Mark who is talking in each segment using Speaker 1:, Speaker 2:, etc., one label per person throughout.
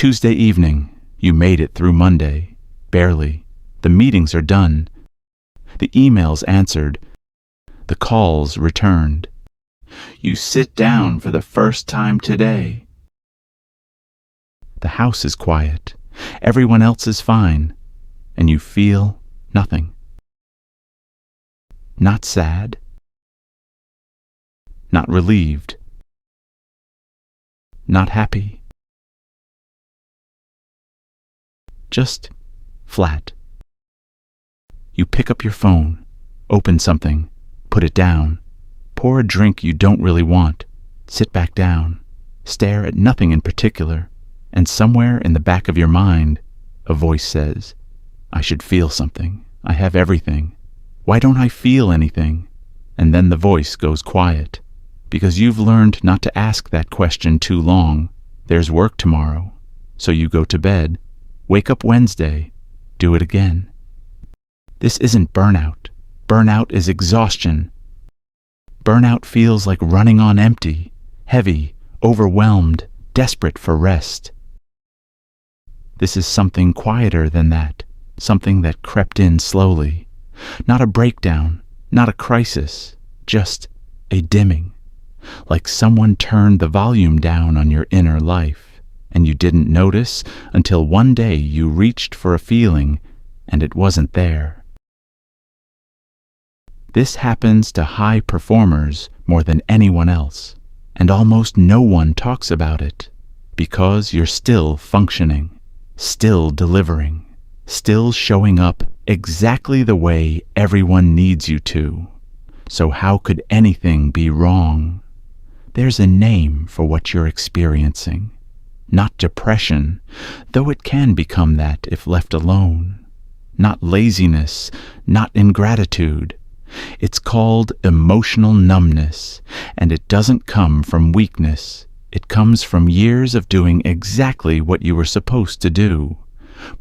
Speaker 1: Tuesday evening, you made it through Monday. Barely. The meetings are done. The emails answered. The calls returned. You sit down for the first time today. The house is quiet. Everyone else is fine. And you feel nothing. Not sad. Not relieved. Not happy. Just flat. You pick up your phone, open something, put it down, pour a drink you don't really want, sit back down, stare at nothing in particular, and somewhere in the back of your mind, a voice says, I should feel something. I have everything. Why don't I feel anything? And then the voice goes quiet, because you've learned not to ask that question too long. There's work tomorrow, so you go to bed, wake up Wednesday, do it again. This isn't burnout. Burnout is exhaustion. Burnout feels like running on empty, heavy, overwhelmed, desperate for rest. This is something quieter than that, something that crept in slowly. Not a breakdown, not a crisis, just a dimming. Like someone turned the volume down on your inner life, and you didn't notice until one day you reached for a feeling and it wasn't there. This happens to high performers more than anyone else, and almost no one talks about it, because you're still functioning, still delivering, still showing up exactly the way everyone needs you to. So how could anything be wrong? There's a name for what you're experiencing. Not depression, though it can become that if left alone. Not laziness, not ingratitude. It's called emotional numbness, and it doesn't come from weakness. It comes from years of doing exactly what you were supposed to do.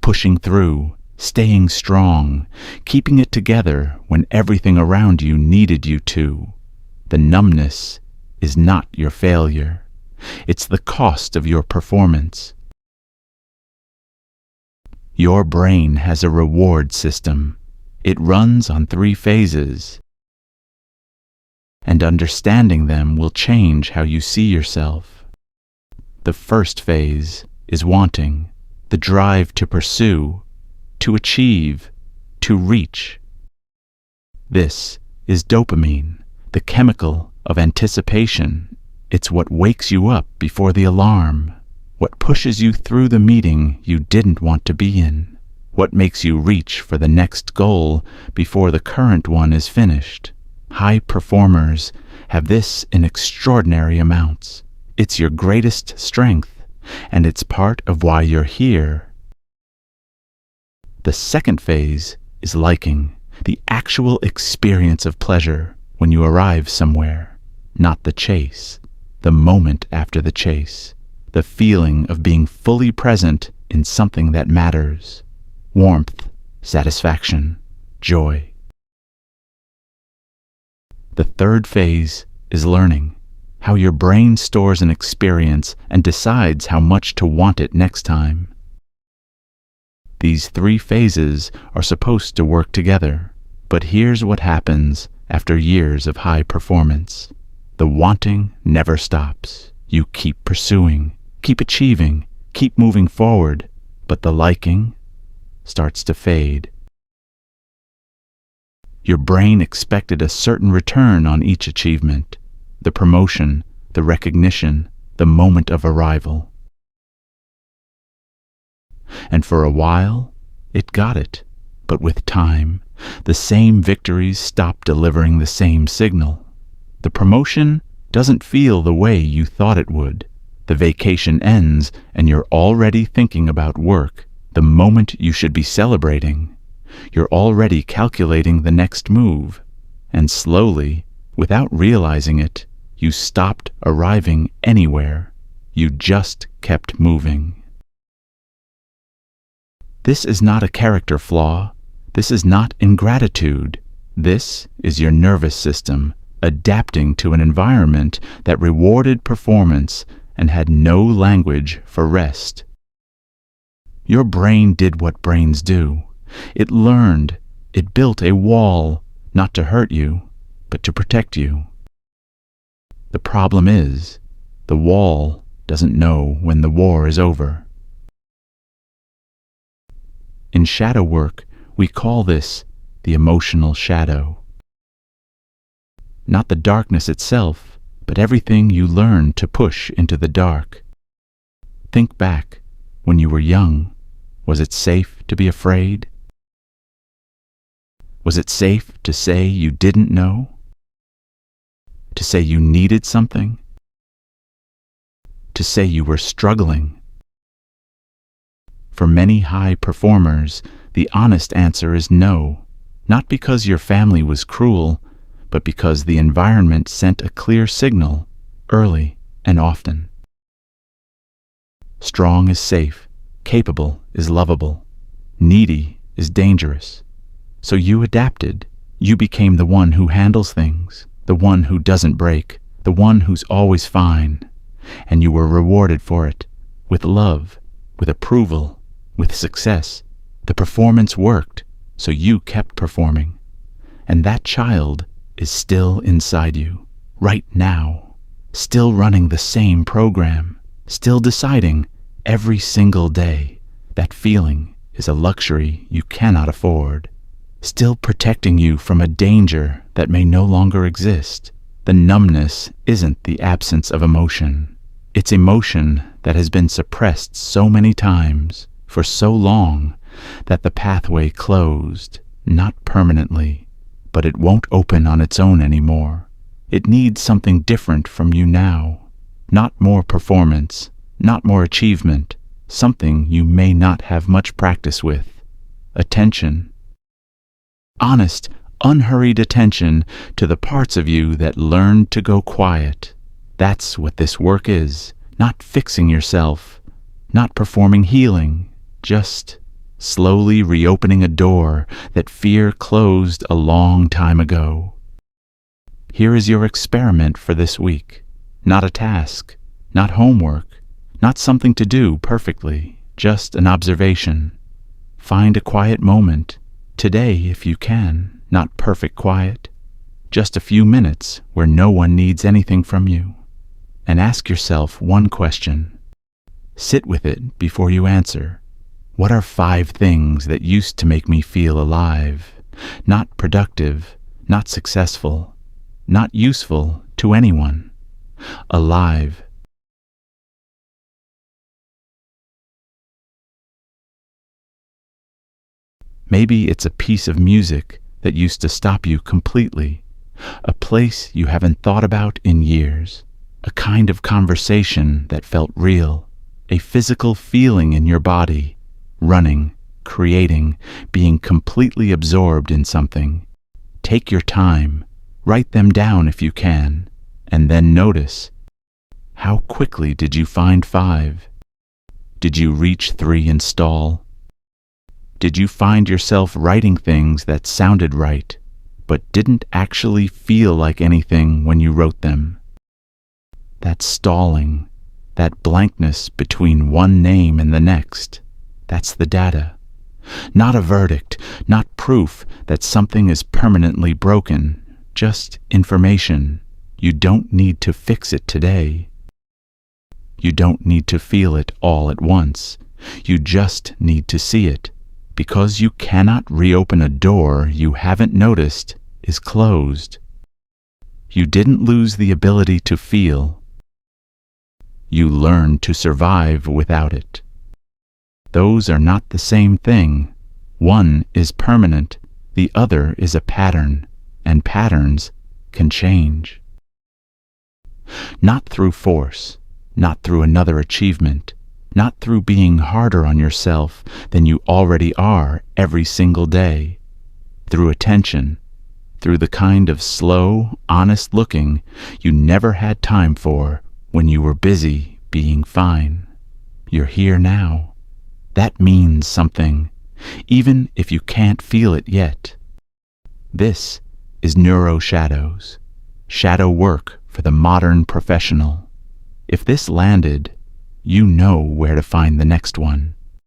Speaker 1: Pushing through, staying strong, keeping it together when everything around you needed you to. The numbness is not your failure. It's the cost of your performance. Your brain has a reward system. It runs on 3 phases. And understanding them will change how you see yourself. The first phase is wanting, the drive to pursue, to achieve, to reach. This is dopamine, the chemical of anticipation. It's what wakes you up before the alarm, what pushes you through the meeting you didn't want to be in, what makes you reach for the next goal before the current one is finished. High performers have this in extraordinary amounts. It's your greatest strength, and it's part of why you're here. The second phase is liking, the actual experience of pleasure when you arrive somewhere, not the chase, the moment after the chase, the feeling of being fully present in something that matters. Warmth, satisfaction, joy. The third phase is learning, how your brain stores an experience and decides how much to want it next time. These 3 phases are supposed to work together, but here's what happens after years of high performance. The wanting never stops. You keep pursuing, keep achieving, keep moving forward, but the liking starts to fade. Your brain expected a certain return on each achievement, the promotion, the recognition, the moment of arrival. And for a while, it got it, but with time, the same victories stop delivering the same signal. The promotion doesn't feel the way you thought it would. The vacation ends and you're already thinking about work, the moment you should be celebrating. You're already calculating the next move. And slowly, without realizing it, you stopped arriving anywhere. You just kept moving. This is not a character flaw. This is not ingratitude. This is your nervous system adapting to an environment that rewarded performance and had no language for rest. Your brain did what brains do. It learned, it built a wall, not to hurt you, but to protect you. The problem is, the wall doesn't know when the war is over. In shadow work, we call this the emotional shadow. Not the darkness itself, but everything you learn to push into the dark. Think back, when you were young, was it safe to be afraid? Was it safe to say you didn't know? To say you needed something? To say you were struggling? For many high performers, the honest answer is no, not because your family was cruel, but because the environment sent a clear signal, early and often. Strong is safe, capable is lovable, needy is dangerous. So you adapted. You became the one who handles things, the one who doesn't break, the one who's always fine. And you were rewarded for it, with love, with approval, with success. The performance worked, so you kept performing. And that child is still inside you, right now, still running the same program, still deciding every single day that feeling is a luxury you cannot afford, still protecting you from a danger that may no longer exist. The numbness isn't the absence of emotion. It's emotion that has been suppressed so many times, for so long, that the pathway closed, not permanently, but it won't open on its own anymore. It needs something different from you now. Not more performance, not more achievement, something you may not have much practice with. Attention. Honest, unhurried attention to the parts of you that learned to go quiet. That's what this work is, not fixing yourself, not performing healing, just slowly reopening a door that fear closed a long time ago. Here is your experiment for this week. Not a task, not homework, not something to do perfectly, just an observation. Find a quiet moment, today if you can, not perfect quiet, just a few minutes where no one needs anything from you. And ask yourself one question. Sit with it before you answer. What are 5 things that used to make me feel alive, not productive, not successful, not useful to anyone? Alive. Maybe it's a piece of music that used to stop you completely, a place you haven't thought about in years, a kind of conversation that felt real, a physical feeling in your body, running, creating, being completely absorbed in something. Take your time, write them down if you can, and then notice. How quickly did you find 5? Did you reach 3 and stall? Did you find yourself writing things that sounded right, but didn't actually feel like anything when you wrote them? That stalling, that blankness between one name and the next, that's the data. Not a verdict, not proof that something is permanently broken, just information. You don't need to fix it today. You don't need to feel it all at once. You just need to see it, because you cannot reopen a door you haven't noticed is closed. You didn't lose the ability to feel. You learned to survive without it. Those are not the same thing. One is permanent, the other is a pattern, and patterns can change. Not through force, not through another achievement, not through being harder on yourself than you already are every single day. Through attention, through the kind of slow, honest looking you never had time for when you were busy being fine. You're here now. That means something, even if you can't feel it yet. This is NeuroShadows, shadow work for the modern professional. If this landed, you know where to find the next one.